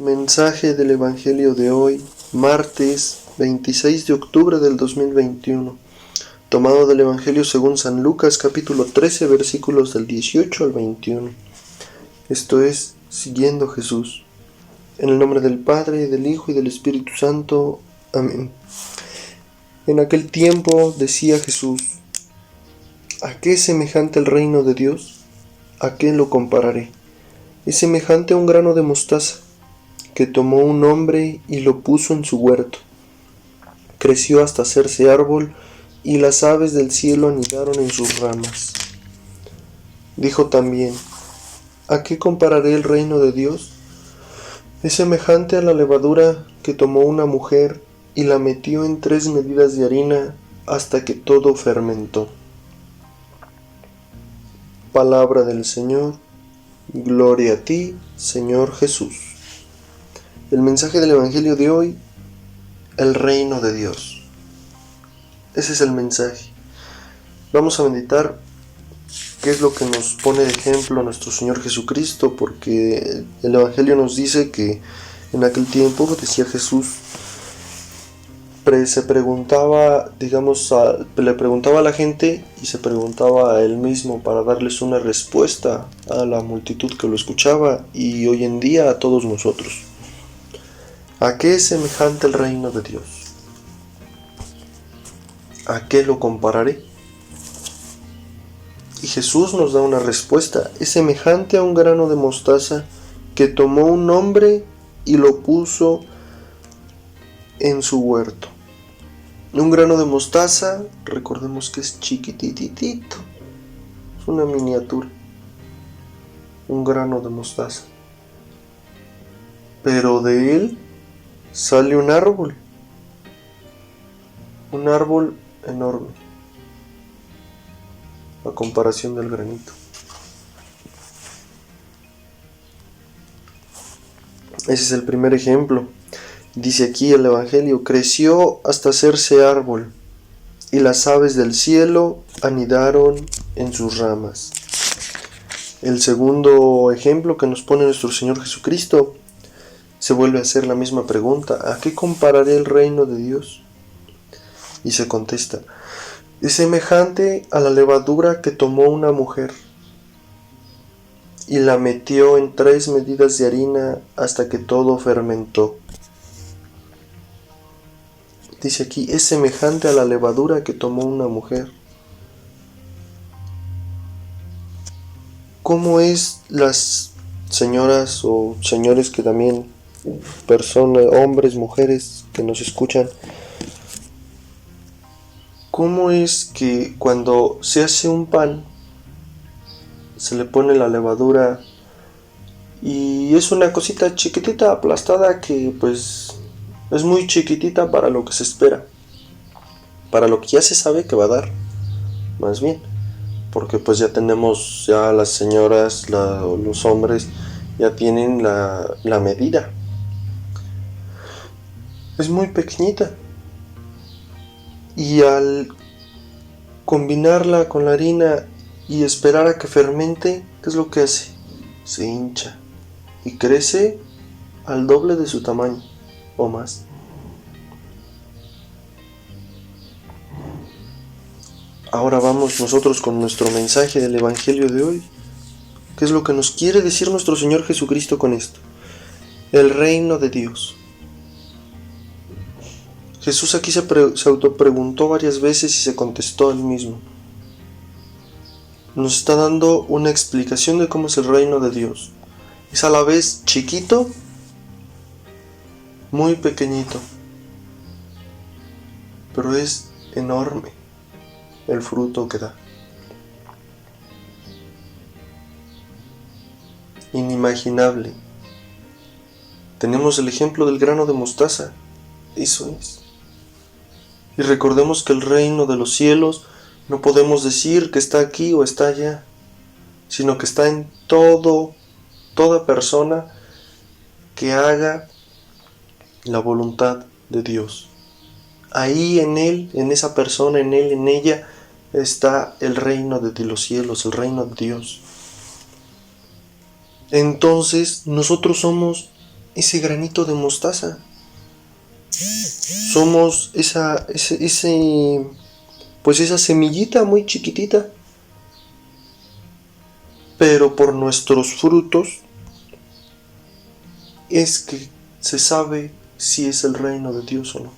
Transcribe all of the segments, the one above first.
Mensaje del Evangelio de hoy, martes 26 de octubre del 2021, tomado del Evangelio según San Lucas, capítulo 13, versículos del 18 al 21. Esto es, siguiendo a Jesús. En el nombre del Padre, del Hijo y del Espíritu Santo. Amén. En aquel tiempo decía Jesús: ¿a qué es semejante el reino de Dios? ¿A qué lo compararé? Es semejante a un grano de mostaza, que tomó un hombre y lo puso en su huerto. Creció hasta hacerse árbol, y las aves del cielo anidaron en sus ramas. Dijo también: ¿a qué compararé el reino de Dios? Es semejante a la levadura que tomó una mujer y la metió en 3 medidas de harina hasta que todo fermentó. Palabra del Señor. Gloria a ti, Señor Jesús. El mensaje del Evangelio de hoy: el reino de Dios. Ese es el mensaje. Vamos a meditar qué es lo que nos pone de ejemplo nuestro Señor Jesucristo, porque el Evangelio nos dice que en aquel tiempo, decía Jesús, se preguntaba, le preguntaba a la gente y se preguntaba a él mismo para darles una respuesta a la multitud que lo escuchaba y hoy en día a todos nosotros. ¿A qué es semejante el reino de Dios? ¿A qué lo compararé? Y Jesús nos da una respuesta: es semejante a un grano de mostaza que tomó un hombre y lo puso en su huerto. Un grano de mostaza, recordemos que es chiquititito, es una miniatura, un grano de mostaza. Pero de él sale un árbol enorme, a comparación del granito. Ese es el primer ejemplo. Dice aquí el Evangelio: creció hasta hacerse árbol, y las aves del cielo anidaron en sus ramas. El segundo ejemplo que nos pone nuestro Señor Jesucristo, se vuelve a hacer la misma pregunta: ¿a qué compararé el reino de Dios? Y se contesta: es semejante a la levadura que tomó una mujer y la metió en 3 medidas de harina hasta que todo fermentó. Dice aquí: es semejante a la levadura que tomó una mujer. ¿Cómo es las señoras o señores que también, personas, hombres, mujeres que nos escuchan, cómo es que cuando se hace un pan se le pone la levadura y es una cosita chiquitita aplastada que pues es muy chiquitita para lo que se espera, para lo que ya se sabe que va a dar, más bien, porque pues ya tenemos, ya las señoras, los hombres ya tienen la medida, es muy pequeñita, y al combinarla con la harina y esperar a que fermente, ¿qué es lo que hace? Se hincha y crece al doble de su tamaño o más. Ahora vamos nosotros con nuestro mensaje del Evangelio de hoy. ¿Qué es lo que nos quiere decir nuestro Señor Jesucristo con esto? El reino de Dios. Jesús aquí se autopreguntó varias veces y se contestó él mismo. Nos está dando una explicación de cómo es el reino de Dios. Es a la vez chiquito, muy pequeñito, pero es enorme el fruto que da. Inimaginable. Tenemos el ejemplo del grano de mostaza. Eso es. Y recordemos que el reino de los cielos no podemos decir que está aquí o está allá, sino que está en toda persona que haga la voluntad de Dios. Ahí en él, en esa persona, en él, en ella, está el reino de los cielos, el reino de Dios. Entonces nosotros somos ese granito de mostaza. Somos esa semillita muy chiquitita. Pero por nuestros frutos es que se sabe si es el reino de Dios o no.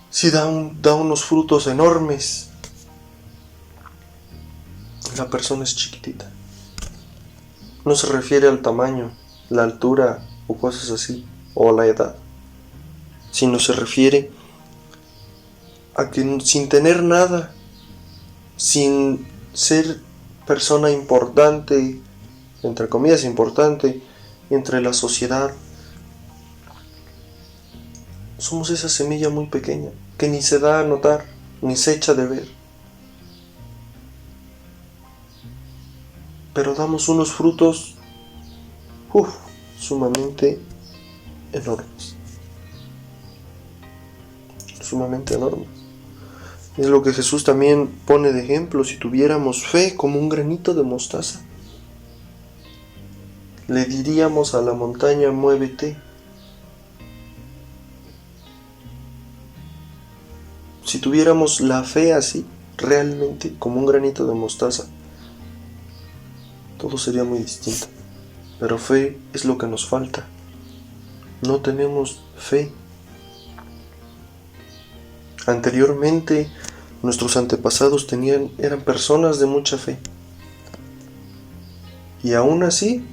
Si da unos frutos enormes, la persona es chiquitita. No se refiere al tamaño, la altura o cosas así, o a la edad, sino se refiere a que sin tener nada, sin ser persona importante, entre comillas importante, entre la sociedad, somos esa semilla muy pequeña, que ni se da a notar, ni se echa de ver. Pero damos unos frutos sumamente enormes. Sumamente enormes. Es lo que Jesús también pone de ejemplo. Si tuviéramos fe como un granito de mostaza, le diríamos a la montaña, muévete. Si tuviéramos la fe así, realmente como un granito de mostaza, todo sería muy distinto. Pero fe es lo que nos falta. No tenemos fe. Anteriormente, nuestros antepasados eran personas de mucha fe. Y aún así,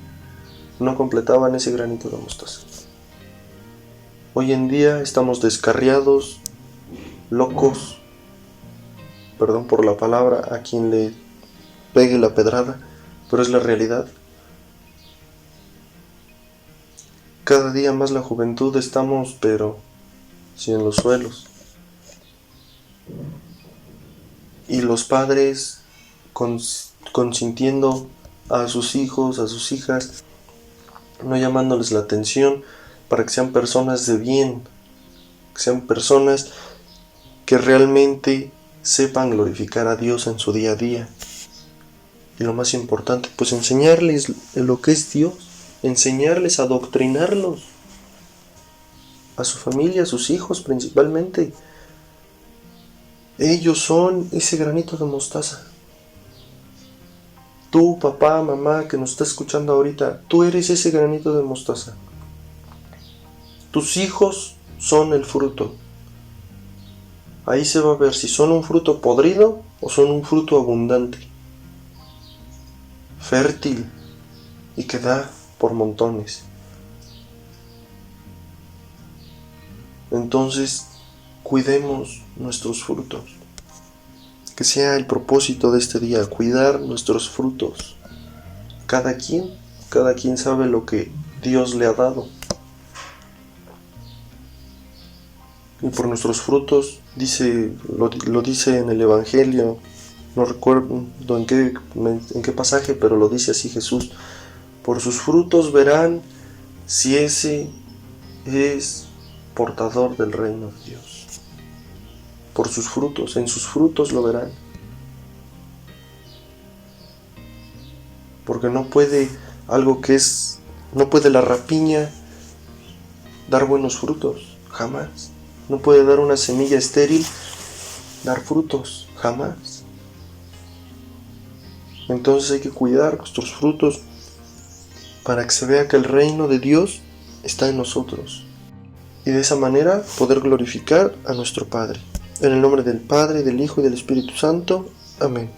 no completaban ese granito de mostaza. Hoy en día estamos descarriados, locos, perdón por la palabra a quien le pegue la pedrada, pero es la realidad. Cada día más la juventud estamos, pero sí en los suelos. Y los padres consintiendo a sus hijos, a sus hijas, no llamándoles la atención para que sean personas de bien, que sean personas que realmente sepan glorificar a Dios en su día a día. Y lo más importante, pues enseñarles lo que es Dios, enseñarles, adoctrinarlos, a su familia, a sus hijos principalmente. Ellos son ese granito de mostaza. Tú, papá, mamá, que nos está escuchando ahorita, tú eres ese granito de mostaza. Tus hijos son el fruto. Ahí se va a ver si son un fruto podrido o son un fruto abundante, fértil y que da por montones. Entonces, cuidemos nuestros frutos. Que sea el propósito de este día, cuidar nuestros frutos. Cada quien sabe lo que Dios le ha dado. Y por nuestros frutos, lo dice en el Evangelio, no recuerdo en qué pasaje, pero lo dice así Jesús: por sus frutos verán si ese es portador del reino de Dios. Por sus frutos, en sus frutos lo verán. Porque no puede la rapiña dar buenos frutos, jamás. No puede dar una semilla estéril dar frutos, jamás. Entonces hay que cuidar nuestros frutos para que se vea que el reino de Dios está en nosotros. Y de esa manera poder glorificar a nuestro Padre. En el nombre del Padre, del Hijo y del Espíritu Santo. Amén.